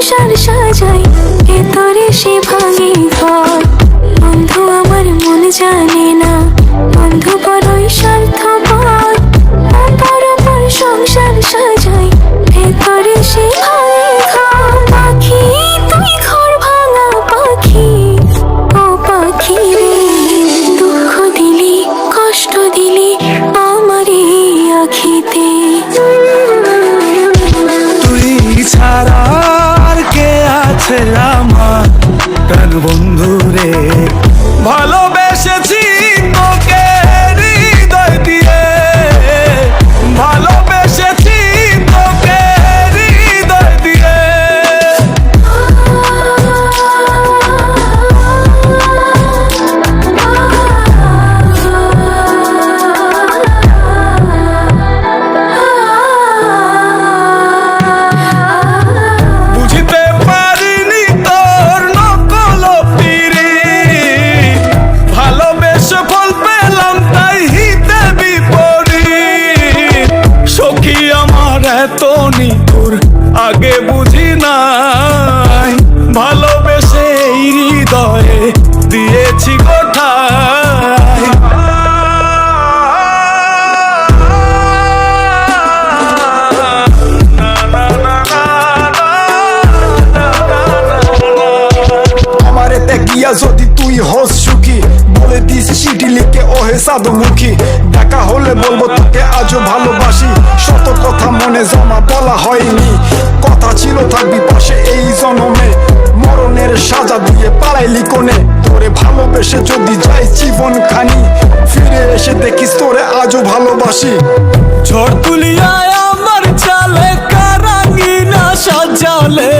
সংসার সাজাই, ভেতরে সে ভাঙে ঘর। বন্ধু আমার মন জানে না, বন্ধু বড়ই স্বার্থপর। অপর অপর সংসার সাজাই, ভেতরে সে ভাঙে ঘর। পাখি তুই ঘর ভাঙা পাখি, ও পাখি রে, দুঃখ দিলি কষ্ট দিলি আমারে আখিতে। তুই ছাড়া আর কে আছে আমার প্রাণ বন্ধু রে, ভালোবেসেছি তোকে হৃদয় দিয়ে, ভালোবেসেছি তোকে হৃদয় দিয়ে। বুঝতে পারিনি তোর নকল পিরিত, ভালোবেসে ফল পেলাম তাই হিতে বিপরীত। সখী আমার এত নিঠুর আগে বুঝি নাই, ভালোবেসে এই হৃদয়ে দিয়েছি কোঠায়। আমারে দেখিয়া যদি তুই হস সুখী, বলে দিস চিঠি লিখে ওহে সাধুমুখী। দেখা হলে বলবো তোকে আজও ভালোবাসি, শত কথা মনে জমা বলা হয়নি। কথা ছিল থাকবি পাশে এই জনমে, মরণের সাজা দিয়ে পালাইলি কোণে। তোরে ভালোবেসে যদি যাই জীবন খানি, ফিরে এসে দেখিস তোরে আজও ভালোবাসি। ঝড় তুলিয়ায় আমার চালে কারাঙ্গিনা সাজালে,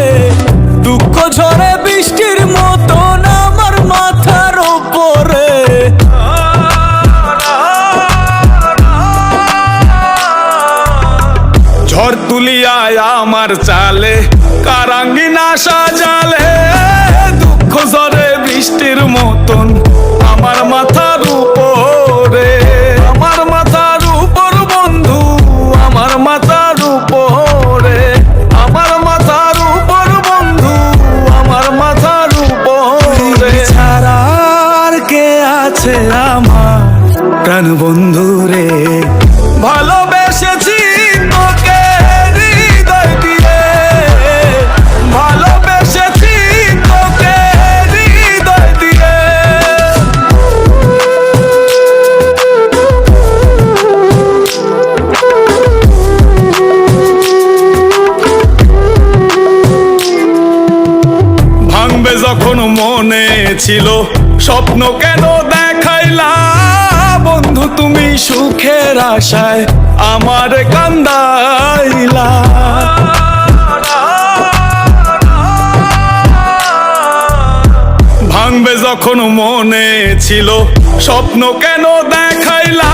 দুঃখ ঝরে বৃষ্টির মতন আমার মাথার ওপরে। ঝড় তুলিয়ায় আমার চালে কারাঙ্গিনা সাজালে, দুঃখ ঝরে বৃষ্টির মতন আমার মাথার উপরে। আমার মাথার উপর বন্ধু, আমার মাথার উপরে, আমার মাথার উপর বন্ধু, আমার মাথার উপরে। ছাড়া আর কে আছে আমার প্রাণ বন্ধু রে, ভালোবেসেছি তোকে হৃদয় দিয়ে, ভালোবেসেছি তোকে হৃদয় দিয়ে। ভাঙবে যখন মনে ছিল স্বপ্ন কেন দেখাইলা, বন্ধু তুমি সুখের আশায় আমার কান্দাইলা। ভাঙবে যখন মনে ছিল স্বপ্ন কেন দেখাইলা,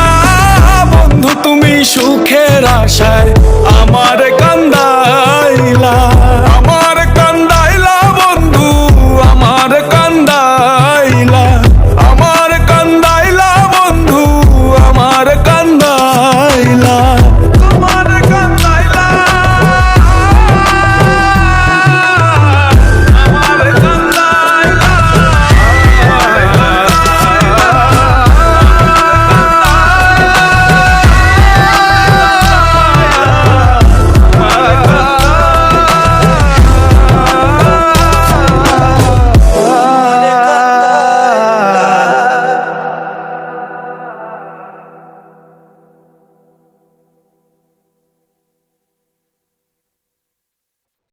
বন্ধু তুমি সুখের আশায় আমার কান্দা